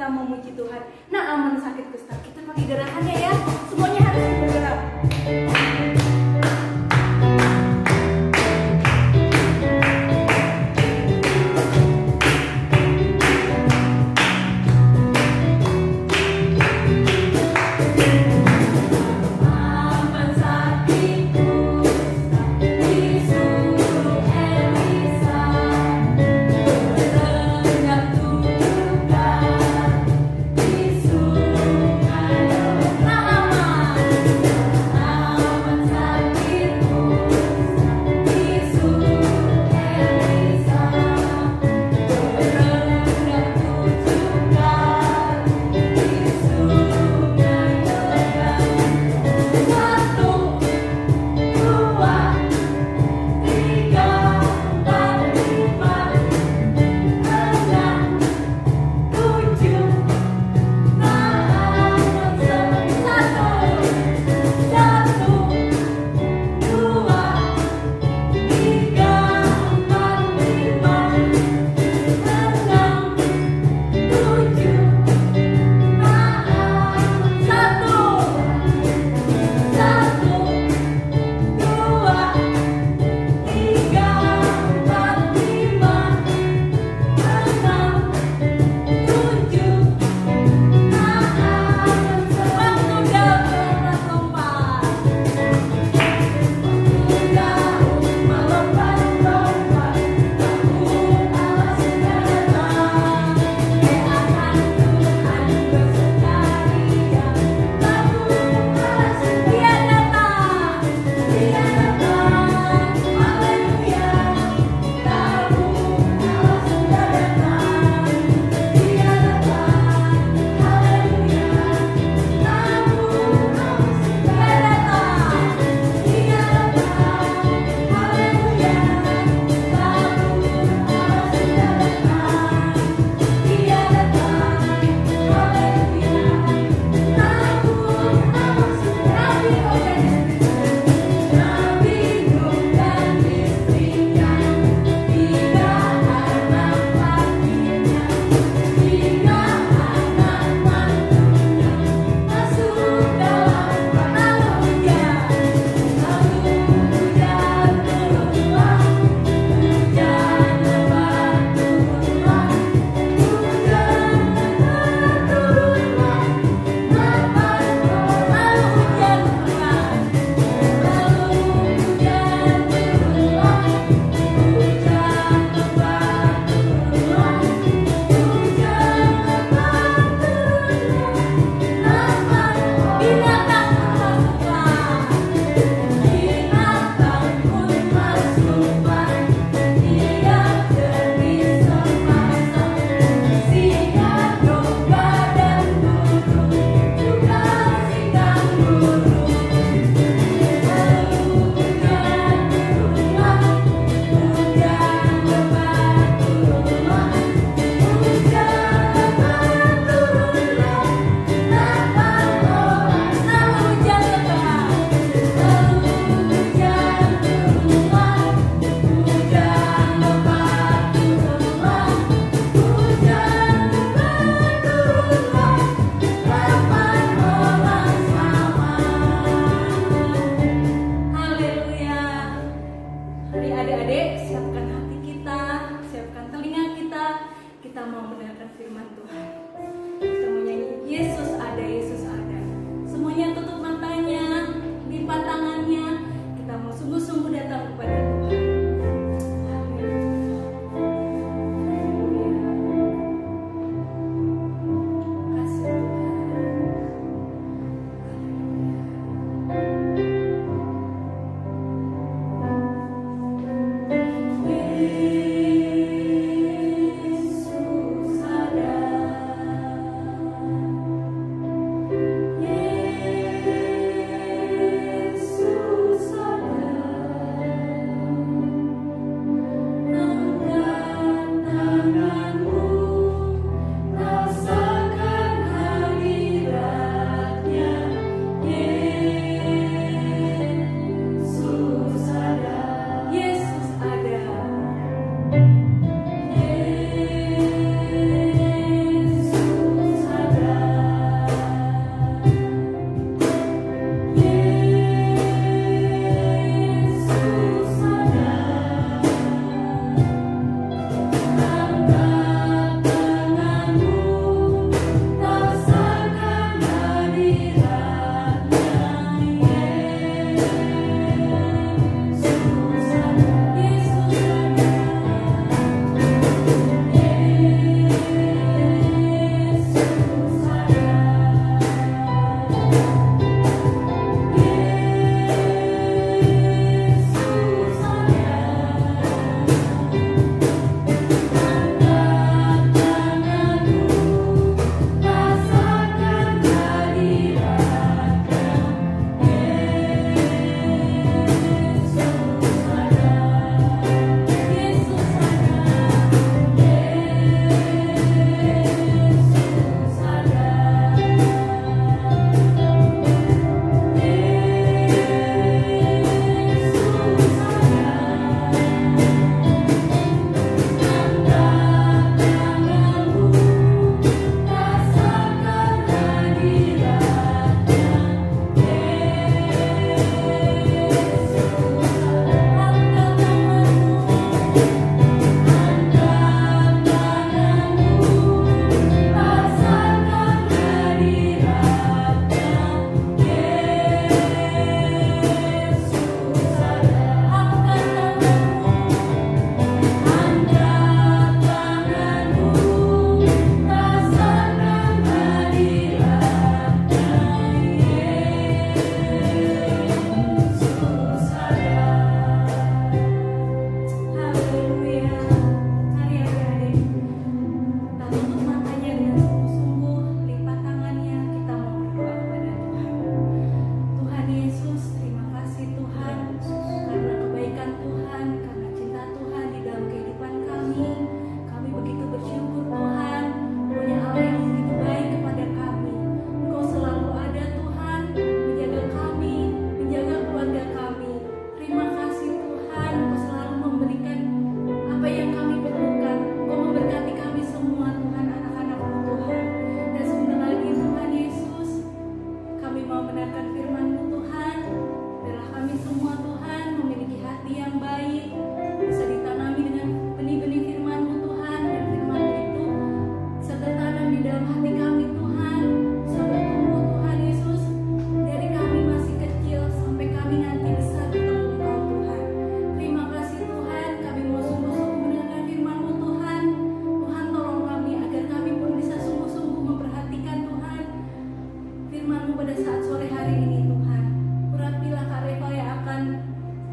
kita memuji Tuhan. Nah, aman sakit kusta, kita pakai gerakannya ya. Semuanya harus bergerak. Nah,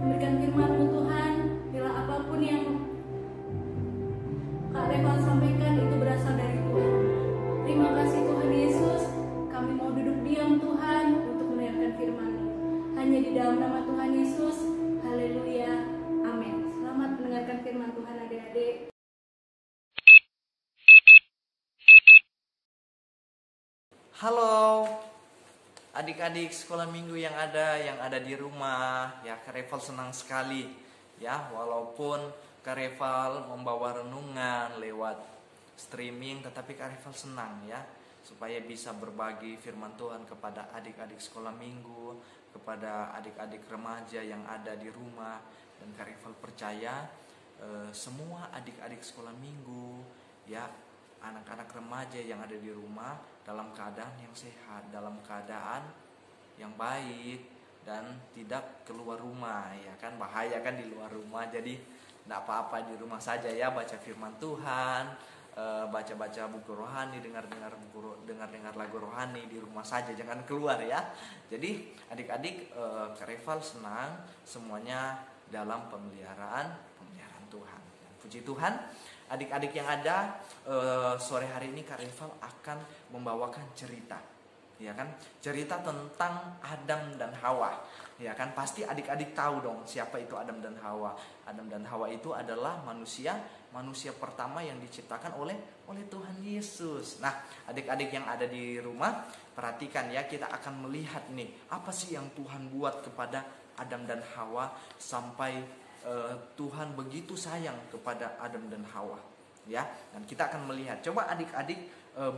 memberikan firman-Mu Tuhan. Bila apapun yang Kak Reval sampaikan itu berasal dari Tuhan. Terima kasih Tuhan Yesus. Kami mau duduk diam Tuhan untuk mendengarkan firman-Mu. Hanya di dalam nama Tuhan Yesus. Haleluya. Amin. Selamat mendengarkan firman Tuhan adik-adik. Halo adik-adik sekolah minggu yang ada di rumah. Ya, Kak Reval senang sekali ya, walaupun Kak Reval membawa renungan lewat streaming, tetapi Kak Reval senang ya supaya bisa berbagi firman Tuhan kepada adik-adik sekolah minggu, kepada adik-adik remaja yang ada di rumah. Dan Kak Reval percaya semua adik-adik sekolah minggu ya, anak-anak remaja yang ada di rumah dalam keadaan yang sehat, dalam keadaan yang baik, dan tidak keluar rumah ya kan, bahaya kan di luar rumah. Jadi tidak apa-apa di rumah saja ya, baca firman Tuhan, baca-baca buku rohani, dengar-dengar lagu rohani di rumah saja, jangan keluar ya. Jadi adik-adik, Kak Reval senang semuanya dalam pemeliharaan Tuhan. Puji Tuhan. Adik-adik yang ada, sore hari ini Kak Reval akan membawakan cerita, ya kan? Cerita tentang Adam dan Hawa, ya kan? Pasti adik-adik tahu dong siapa itu Adam dan Hawa. Adam dan Hawa itu adalah manusia pertama yang diciptakan oleh Tuhan Yesus. Nah, adik-adik yang ada di rumah, perhatikan ya, kita akan melihat nih apa sih yang Tuhan buat kepada Adam dan Hawa sampai Tuhan begitu sayang kepada Adam dan Hawa ya. Dan kita akan melihat, coba adik-adik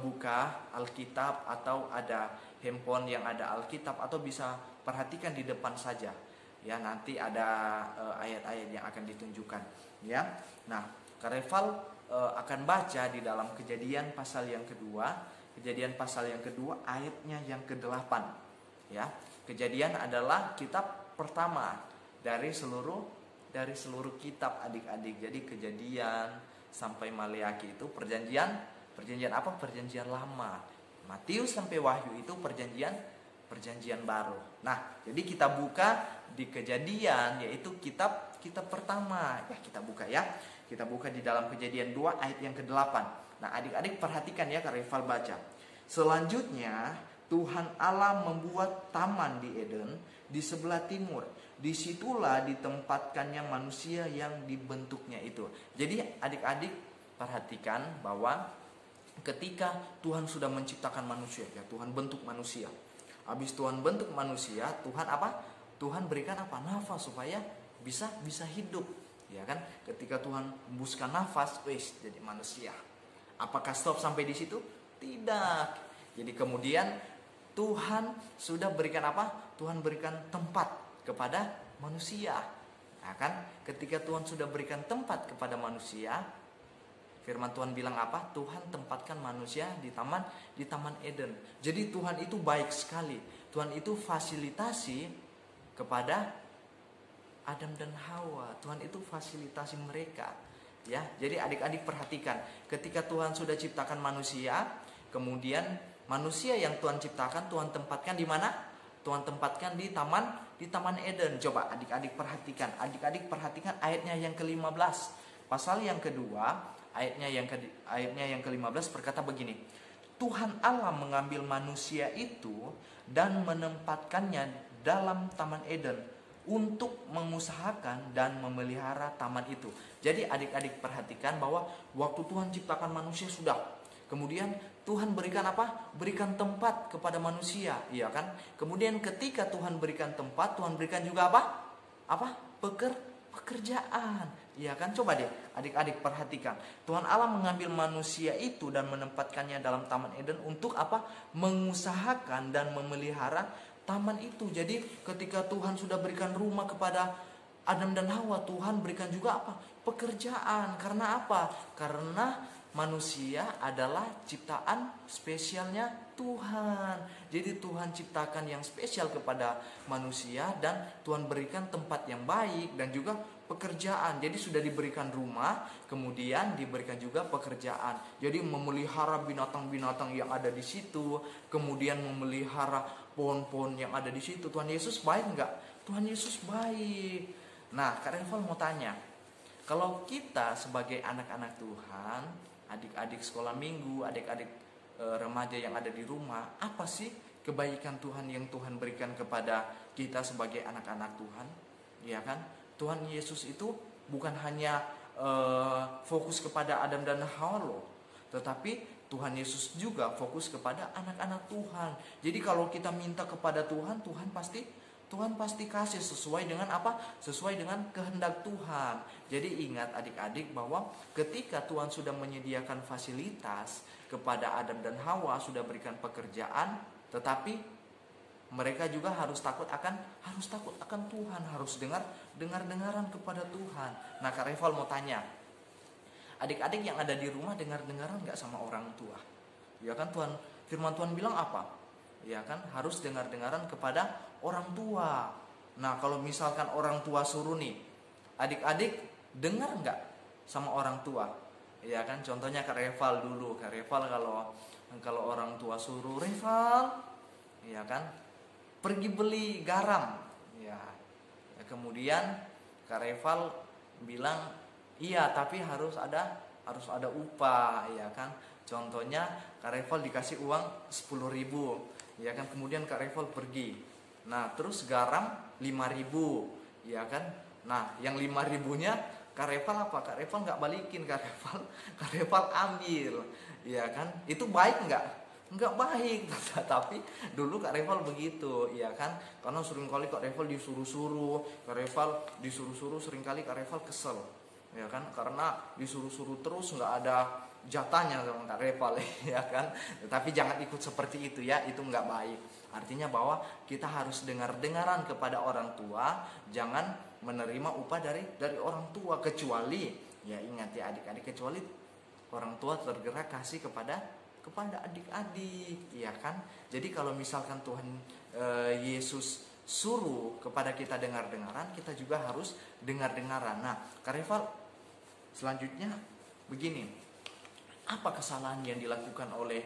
buka Alkitab atau ada handphone yang ada Alkitab, atau bisa perhatikan di depan saja ya, nanti ada ayat-ayat yang akan ditunjukkan ya. Nah, Kak Reval akan baca di dalam Kejadian pasal yang kedua ayatnya yang ke-8 ya. Kejadian adalah kitab pertama dari seluruh kitab adik-adik. Jadi Kejadian sampai Maleakhi itu perjanjian apa? Perjanjian lama. Matius sampai Wahyu itu perjanjian baru. Nah, jadi kita buka di Kejadian, yaitu kitab pertama. Ya, kita buka ya. Kita buka di dalam Kejadian 2 ayat yang ke-8. Nah, adik-adik perhatikan ya, Kak Reval baca. Selanjutnya Tuhan Allah membuat taman di Eden di sebelah timur. Disitulah ditempatkannya manusia yang dibentuknya itu. Jadi adik-adik perhatikan bahwa ketika Tuhan sudah menciptakan manusia ya, Tuhan bentuk manusia. Habis Tuhan bentuk manusia, Tuhan apa? Tuhan berikan apa? Nafas supaya bisa hidup. Ya kan? Ketika Tuhan hembuskan nafas, jadi manusia. Apakah stop sampai di situ? Tidak. Jadi kemudian Tuhan sudah berikan apa? Tuhan berikan tempat kepada manusia. Nah kan, ketika Tuhan sudah berikan tempat kepada manusia, firman Tuhan bilang apa? Tuhan tempatkan manusia di taman Eden. Jadi Tuhan itu baik sekali. Tuhan itu fasilitasi kepada Adam dan Hawa. Tuhan itu fasilitasi mereka. Ya, jadi adik-adik perhatikan, ketika Tuhan sudah ciptakan manusia, kemudian manusia yang Tuhan ciptakan, Tuhan tempatkan di mana? Tuhan tempatkan di taman Eden. Coba adik-adik perhatikan ayatnya yang ke-15. Pasal yang kedua, ayatnya yang ke-15 berkata begini. Tuhan Allah mengambil manusia itu dan menempatkannya dalam taman Eden untuk mengusahakan dan memelihara taman itu. Jadi adik-adik perhatikan bahwa waktu Tuhan ciptakan manusia sudah. Kemudian Tuhan berikan apa? Berikan tempat kepada manusia, iya kan? Kemudian ketika Tuhan berikan tempat, Tuhan berikan juga apa? Pekerjaan, iya kan? Coba deh adik-adik perhatikan. Tuhan Allah mengambil manusia itu dan menempatkannya dalam taman Eden untuk apa? Mengusahakan dan memelihara taman itu. Jadi ketika Tuhan sudah berikan rumah kepada Adam dan Hawa, Tuhan berikan juga apa? Pekerjaan. Karena apa? Karena manusia adalah ciptaan spesialnya Tuhan. Jadi Tuhan ciptakan yang spesial kepada manusia, dan Tuhan berikan tempat yang baik dan juga pekerjaan. Jadi sudah diberikan rumah, kemudian diberikan juga pekerjaan. Jadi memelihara binatang-binatang yang ada di situ, kemudian memelihara pohon-pohon yang ada di situ. Tuhan Yesus baik enggak? Tuhan Yesus baik. Nah, Kak Reval mau tanya, kalau kita sebagai anak-anak Tuhan, adik-adik sekolah minggu, adik-adik remaja yang ada di rumah, apa sih kebaikan Tuhan yang Tuhan berikan kepada kita sebagai anak-anak Tuhan? Ya kan? Tuhan Yesus itu bukan hanya fokus kepada Adam dan Hawa loh, tetapi Tuhan Yesus juga fokus kepada anak-anak Tuhan. Jadi kalau kita minta kepada Tuhan, Tuhan pasti kasih sesuai dengan apa? Sesuai dengan kehendak Tuhan. Jadi ingat adik-adik bahwa ketika Tuhan sudah menyediakan fasilitas kepada Adam dan Hawa, sudah berikan pekerjaan, tetapi mereka juga harus takut akan Tuhan, harus dengar-dengaran kepada Tuhan. Nah, Kak Reval mau tanya, adik-adik yang ada di rumah dengar-dengaran gak sama orang tua? Ya kan, firman Tuhan bilang apa? Ya kan, harus dengar-dengaran kepada orang tua. Nah, kalau misalkan orang tua suruh nih, adik-adik dengar gak sama orang tua? Ya kan, contohnya Kak Reval dulu. Kak Reval kalau orang tua suruh, Reval, ya kan, pergi beli garam. Ya kemudian Kak Reval bilang, iya, tapi harus ada upah, ya kan. Contohnya Kak Reval dikasih uang 10.000, ya kan. Kemudian Kak Reval pergi. Nah, terus garam 5.000, ya kan. Nah, yang 5.000-nya Kak Reval apa? Kak Reval nggak balikin, Kak Reval ambil, ya kan. Itu baik nggak? Nggak baik. Tapi dulu Kak Reval begitu, ya kan. Karena seringkali Kak Reval disuruh-suruh, seringkali Kak Reval kesel, ya kan, karena disuruh-suruh terus nggak ada jatahnya sama Kak Reval, ya kan. Tapi jangan ikut seperti itu ya, itu nggak baik. Artinya bahwa kita harus dengar-dengaran kepada orang tua, jangan menerima upah dari orang tua, kecuali, ya ingat ya adik-adik, kecuali orang tua tergerak kasih kepada adik-adik, ya kan. Jadi kalau misalkan Tuhan Yesus suruh kepada kita dengar-dengaran, kita juga harus dengar-dengaran. Nah, Kak Reval, selanjutnya begini, apa kesalahan yang dilakukan oleh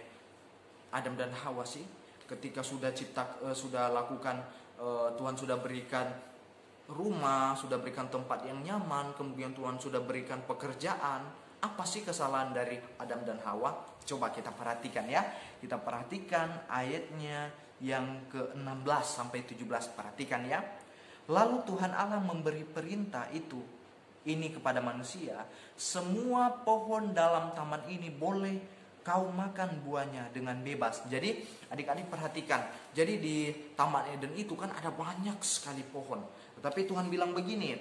Adam dan Hawa sih ketika sudah lakukan, Tuhan sudah berikan rumah, sudah berikan tempat yang nyaman, kemudian Tuhan sudah berikan pekerjaan. Apa sih kesalahan dari Adam dan Hawa? Coba kita perhatikan ya. Kita perhatikan ayatnya yang ke-16 sampai 17. Perhatikan ya. Lalu Tuhan Allah memberi perintah ini kepada manusia, semua pohon dalam taman ini boleh kau makan buahnya dengan bebas. Jadi adik-adik perhatikan. Jadi di Taman Eden itu kan ada banyak sekali pohon. Tetapi Tuhan bilang begini.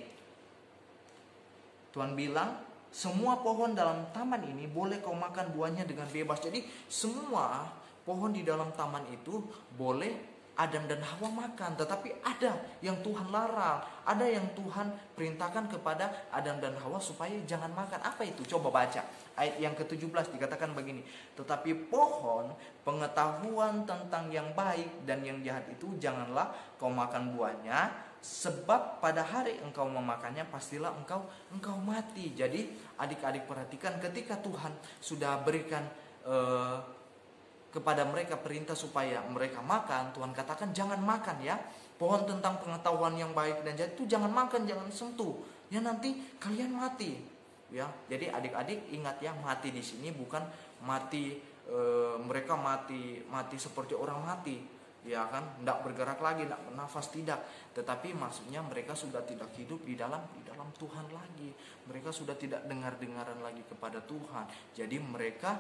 Tuhan bilang, semua pohon dalam taman ini boleh kau makan buahnya dengan bebas. Jadi semua pohon di dalam taman itu boleh Adam dan Hawa makan. Tetapi ada yang Tuhan larang, ada yang Tuhan perintahkan kepada Adam dan Hawa supaya jangan makan. Apa itu? Coba baca ayat yang ke-17, dikatakan begini, tetapi pohon pengetahuan tentang yang baik dan yang jahat itu janganlah kau makan buahnya, sebab pada hari engkau memakannya pastilah engkau mati. Jadi adik-adik perhatikan, ketika Tuhan sudah berikan kepada mereka perintah supaya mereka makan, Tuhan katakan jangan makan ya. Pohon tentang pengetahuan yang baik dan jahat itu jangan makan, jangan sentuh. Ya nanti kalian mati. Ya, jadi adik-adik ingat ya, mati di sini bukan mati mereka mati seperti orang mati, ya kan, tidak bergerak lagi, tidak bernafas, tidak. Tetapi maksudnya mereka sudah tidak hidup di dalam Tuhan lagi. Mereka sudah tidak dengar-dengaran lagi kepada Tuhan. Jadi mereka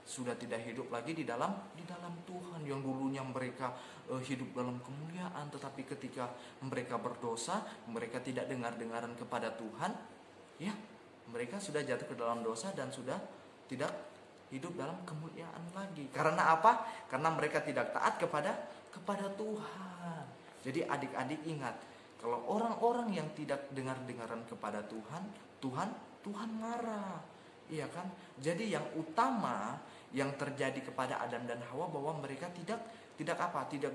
sudah tidak hidup lagi di dalam Tuhan. Yang dulunya mereka hidup dalam kemuliaan, tetapi ketika mereka berdosa, mereka tidak dengar-dengaran kepada Tuhan, ya, mereka sudah jatuh ke dalam dosa dan sudah tidak hidup dalam kemuliaan lagi. Karena apa? Karena mereka tidak taat kepada Tuhan. Jadi adik-adik ingat, kalau orang-orang yang tidak dengar-dengaran kepada Tuhan marah. Iya kan? Jadi yang utama yang terjadi kepada Adam dan Hawa bahwa mereka tidak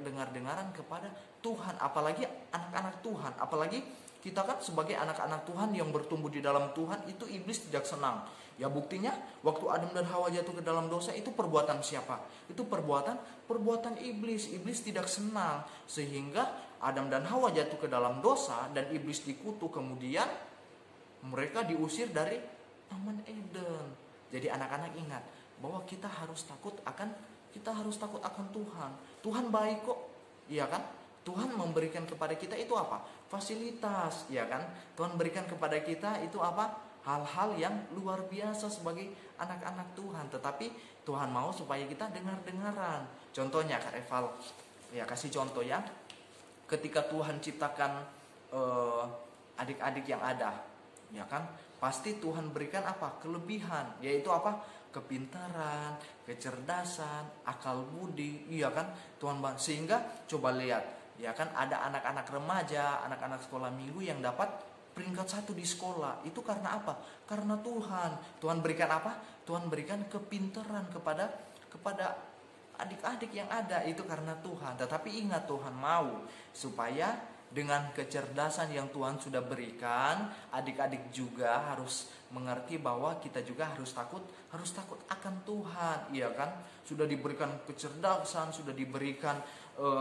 dengar-dengaran kepada Tuhan, apalagi anak-anak Tuhan, apalagi kita kan sebagai anak-anak Tuhan yang bertumbuh di dalam Tuhan, itu iblis tidak senang. Ya buktinya waktu Adam dan Hawa jatuh ke dalam dosa, itu perbuatan siapa? Itu perbuatan iblis. Iblis tidak senang, sehingga Adam dan Hawa jatuh ke dalam dosa dan iblis dikutuk, kemudian mereka diusir dari Taman Eden. Jadi anak-anak ingat bahwa kita harus takut akan Tuhan. Tuhan baik kok, iya kan? Tuhan memberikan kepada kita itu apa? Fasilitas, iya kan? Tuhan berikan kepada kita itu apa? Hal-hal yang luar biasa sebagai anak-anak Tuhan. Tetapi Tuhan mau supaya kita dengar-dengaran. Contohnya Kak Eval, ya kasih contoh ya. Ketika Tuhan ciptakan adik-adik yang ada, ya kan? Pasti Tuhan berikan apa? Kelebihan, yaitu apa? Kepintaran, kecerdasan, akal budi, iya kan? Tuhan sehingga coba lihat, ya kan, ada anak-anak remaja, anak-anak sekolah minggu yang dapat peringkat 1 di sekolah. Itu karena apa? Karena Tuhan berikan apa? Tuhan berikan kepintaran kepada adik-adik yang ada, itu karena Tuhan. Tetapi ingat, Tuhan mau supaya dengan kecerdasan yang Tuhan sudah berikan, adik-adik juga harus mengerti bahwa kita juga harus takut akan Tuhan, iya kan? Sudah diberikan kecerdasan, sudah diberikan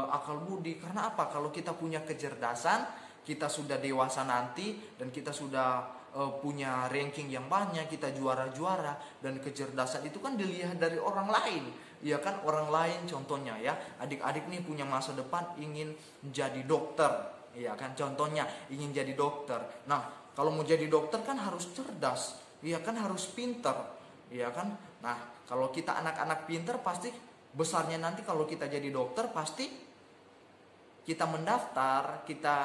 akal budi. Karena apa? Kalau kita punya kecerdasan, kita sudah dewasa nanti dan kita sudah punya ranking yang banyak, kita juara-juara, dan kecerdasan itu kan dilihat dari orang lain, ya kan? Orang lain contohnya ya, adik-adik nih punya masa depan ingin jadi dokter, ya kan? Contohnya ingin jadi dokter. Nah, kalau mau jadi dokter kan harus cerdas, ya kan, harus pinter, ya kan? Nah, kalau kita anak-anak pinter, pasti besarnya nanti kalau kita jadi dokter, pasti kita mendaftar, kita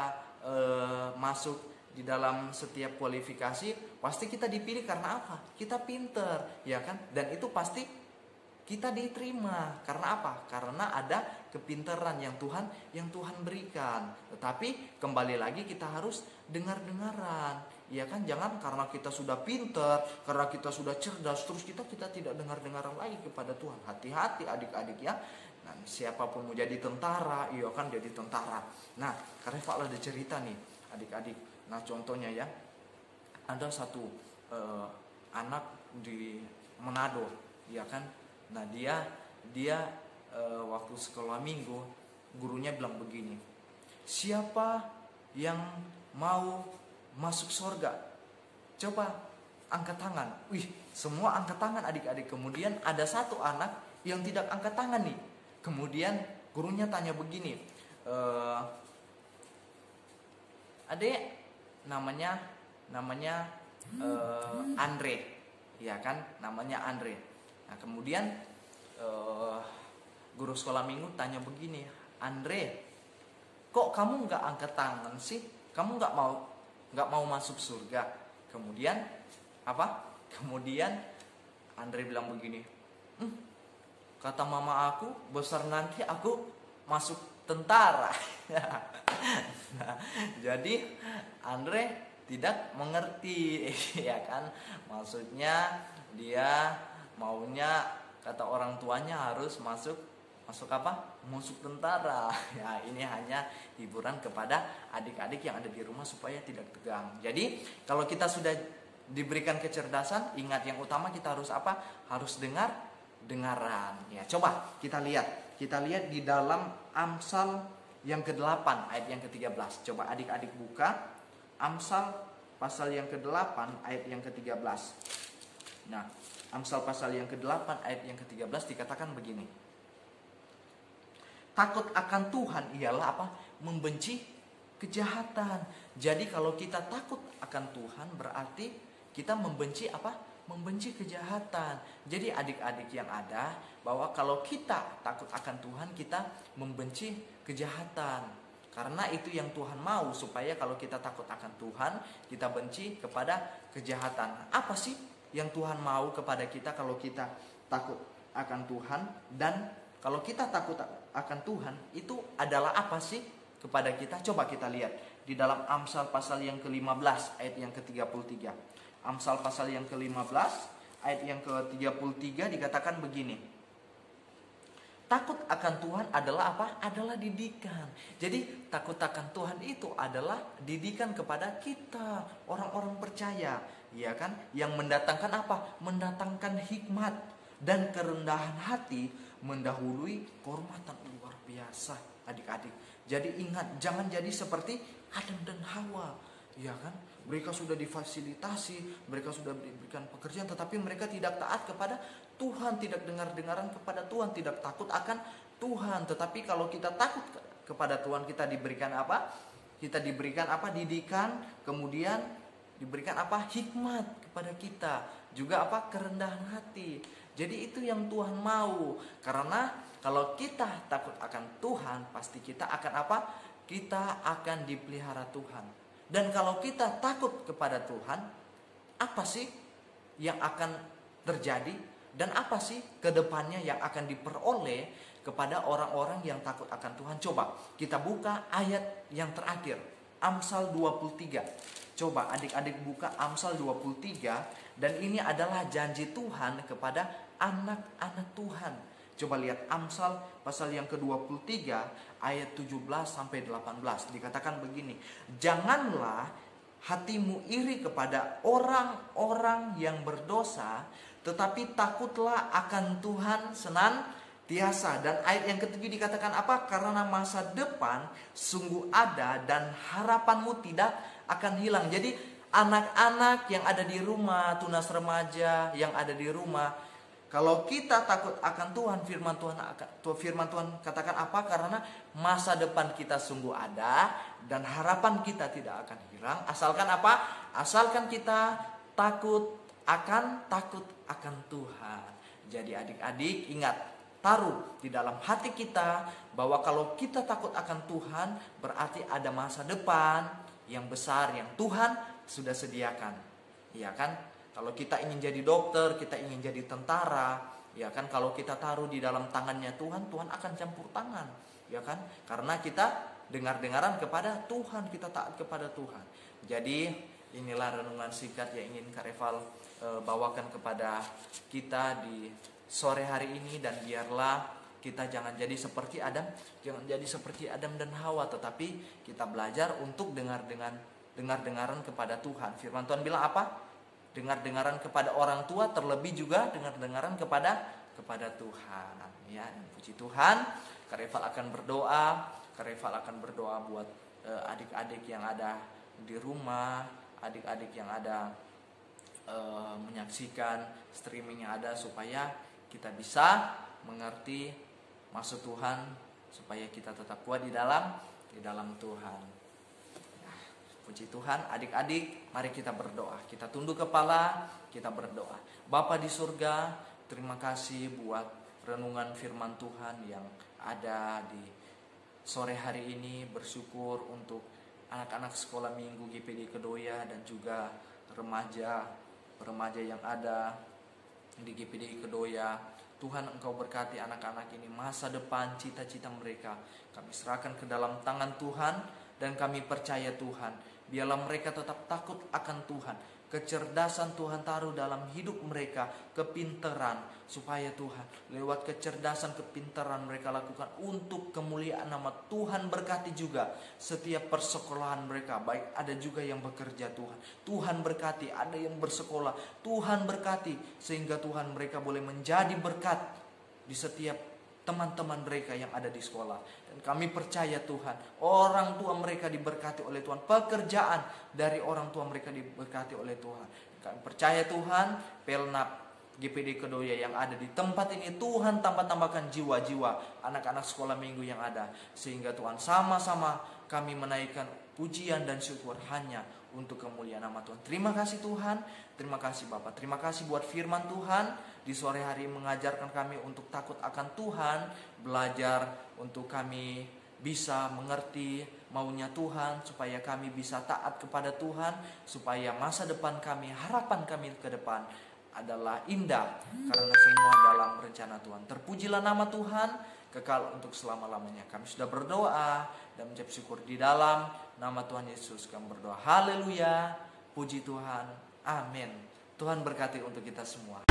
masuk di dalam setiap kualifikasi, pasti kita dipilih karena apa? Kita pinter, ya kan? Dan itu pasti kita diterima. Karena apa? Karena ada kepintaran yang Tuhan berikan. Tetapi kembali lagi kita harus dengar-dengaran, ya kan? Jangan karena kita sudah pinter, karena kita sudah cerdas, terus kita tidak dengar-dengaran lagi kepada Tuhan. Hati-hati adik-adik ya. Nah, siapapun mau jadi tentara, iya kan, jadi tentara. Nah, karena Pak ada cerita nih adik-adik. Nah, contohnya ya, ada satu anak di Manado, ya kan. Nah, dia waktu sekolah minggu, gurunya bilang begini, siapa yang mau masuk surga? Coba angkat tangan. Wih, semua angkat tangan adik-adik. Kemudian ada satu anak yang tidak angkat tangan nih. Kemudian gurunya tanya begini, adek, namanya Andre, ya kan, namanya Andre. Nah, kemudian guru sekolah minggu tanya begini, Andre, kok kamu nggak angkat tangan sih? Kamu nggak mau masuk surga? Kemudian apa? Kemudian Andre bilang begini, kata mama aku, besar nanti aku masuk tentara. Nah, jadi Andre tidak mengerti, ya kan? Maksudnya dia maunya, kata orang tuanya, harus masuk apa? Masuk tentara. Ya, ini hanya hiburan kepada adik-adik yang ada di rumah supaya tidak tegang. Jadi kalau kita sudah diberikan kecerdasan, ingat yang utama kita harus apa? Harus dengaran. Ya, coba kita lihat di dalam Amsal yang ke-8 ayat yang ke-13. Coba adik-adik buka Amsal pasal yang ke-8 ayat yang ke-13. Nah, Amsal pasal yang ke-8 ayat yang ke-13 dikatakan begini. Takut akan Tuhan ialah apa? Membenci kejahatan. Jadi kalau kita takut akan Tuhan berarti kita membenci apa? Membenci kejahatan. Jadi adik-adik yang ada, bahwa kalau kita takut akan Tuhan, kita membenci kejahatan. Karena itu yang Tuhan mau, supaya kalau kita takut akan Tuhan, kita benci kepada kejahatan. Apa sih yang Tuhan mau kepada kita kalau kita takut akan Tuhan? Dan kalau kita takut akan Tuhan, itu adalah apa sih kepada kita? Coba kita lihat di dalam Amsal pasal yang ke-15 ayat yang ke-33. Amsal pasal yang ke-15 ayat yang ke-33 dikatakan begini. Takut akan Tuhan adalah apa? Adalah didikan. Jadi takut akan Tuhan itu adalah didikan kepada kita, orang-orang percaya, ya kan? Yang mendatangkan apa? Mendatangkan hikmat dan kerendahan hati, mendahului kehormatan luar biasa. adik-adik. Jadi ingat, jangan jadi seperti Adam dan Hawa, ya kan? Mereka sudah difasilitasi, mereka sudah diberikan pekerjaan, tetapi mereka tidak taat kepada Tuhan, tidak dengar-dengaran kepada Tuhan, tidak takut akan Tuhan. Tetapi kalau kita takut kepada Tuhan, kita diberikan apa? Kita diberikan apa? Didikan, kemudian diberikan apa? Hikmat kepada kita. Juga apa? Kerendahan hati. Jadi itu yang Tuhan mau. Karena kalau kita takut akan Tuhan, pasti kita akan apa? Kita akan dipelihara Tuhan. Dan kalau kita takut kepada Tuhan, apa sih yang akan terjadi? Dan apa sih kedepannya yang akan diperoleh kepada orang-orang yang takut akan Tuhan? Coba kita buka ayat yang terakhir, Amsal 23. Coba adik-adik buka Amsal 23. Dan ini adalah janji Tuhan kepada anak-anak Tuhan. Coba lihat Amsal pasal yang ke-23 ayat 17 sampai 18. Dikatakan begini, janganlah hatimu iri kepada orang-orang yang berdosa, tetapi takutlah akan Tuhan senantiasa. Dan ayat yang ke-7 dikatakan apa? Karena masa depan sungguh ada dan harapanmu tidak akan hilang. Jadi anak-anak yang ada di rumah, tunas remaja yang ada di rumah, kalau kita takut akan Tuhan, firman Tuhan katakan apa? Karena masa depan kita sungguh ada dan harapan kita tidak akan hilang. Asalkan apa? Asalkan kita takut akan Tuhan. Jadi adik-adik ingat, taruh di dalam hati kita bahwa kalau kita takut akan Tuhan, berarti ada masa depan yang besar yang Tuhan sudah sediakan. Iya kan? Kalau kita ingin jadi dokter, kita ingin jadi tentara, ya kan? Kalau kita taruh di dalam tangannya Tuhan, Tuhan akan campur tangan, ya kan? Karena kita dengar-dengaran kepada Tuhan, kita taat kepada Tuhan. Jadi inilah renungan singkat yang ingin Kak Reval bawakan kepada kita di sore hari ini. Dan biarlah kita jangan jadi seperti Adam dan Hawa, tetapi kita belajar untuk dengar-dengaran kepada Tuhan. Firman Tuhan bilang apa? Dengar-dengaran kepada orang tua, terlebih juga dengar-dengaran kepada Tuhan. Ya, puji Tuhan. Kak Reval akan berdoa buat adik-adik yang ada di rumah, adik-adik yang ada menyaksikan streaming yang ada, supaya kita bisa mengerti maksud Tuhan, supaya kita tetap kuat di dalam Tuhan. Puji Tuhan, adik-adik, mari kita berdoa. Kita tunduk kepala, kita berdoa. Bapa di surga, terima kasih buat renungan firman Tuhan yang ada di sore hari ini. Bersyukur untuk anak-anak sekolah minggu GPD Kedoya dan juga remaja yang ada di GPD Kedoya. Tuhan, Engkau berkati anak-anak ini, masa depan, cita-cita mereka kami serahkan ke dalam tangan Tuhan. Dan kami percaya Tuhan, biarlah mereka tetap takut akan Tuhan. Kecerdasan Tuhan taruh dalam hidup mereka, kepintaran, supaya Tuhan lewat kecerdasan, kepintaran mereka lakukan untuk kemuliaan nama Tuhan. Berkati juga setiap persekolahan mereka, baik ada juga yang bekerja Tuhan. Tuhan berkati, ada yang bersekolah, Tuhan berkati, sehingga Tuhan mereka boleh menjadi berkat di setiap teman-teman mereka yang ada di sekolah. Dan kami percaya Tuhan, orang tua mereka diberkati oleh Tuhan, pekerjaan dari orang tua mereka diberkati oleh Tuhan. Kami percaya Tuhan, Pelnap GPD Kedoya yang ada di tempat ini, Tuhan tambahkan jiwa-jiwa anak-anak sekolah minggu yang ada, sehingga Tuhan sama-sama kami menaikkan pujian dan syukur hanya untuk kemuliaan nama Tuhan. Terima kasih Tuhan, terima kasih Bapak, terima kasih buat firman Tuhan di sore hari mengajarkan kami untuk takut akan Tuhan, belajar untuk kami bisa mengerti maunya Tuhan, supaya kami bisa taat kepada Tuhan, supaya masa depan kami, harapan kami ke depan adalah indah, karena semua dalam rencana Tuhan. Terpujilah nama Tuhan, kekal untuk selama-lamanya. Kami sudah berdoa dan mengucap syukur di dalam nama Tuhan Yesus. Kami berdoa, haleluya, puji Tuhan, amin. Tuhan berkati untuk kita semua.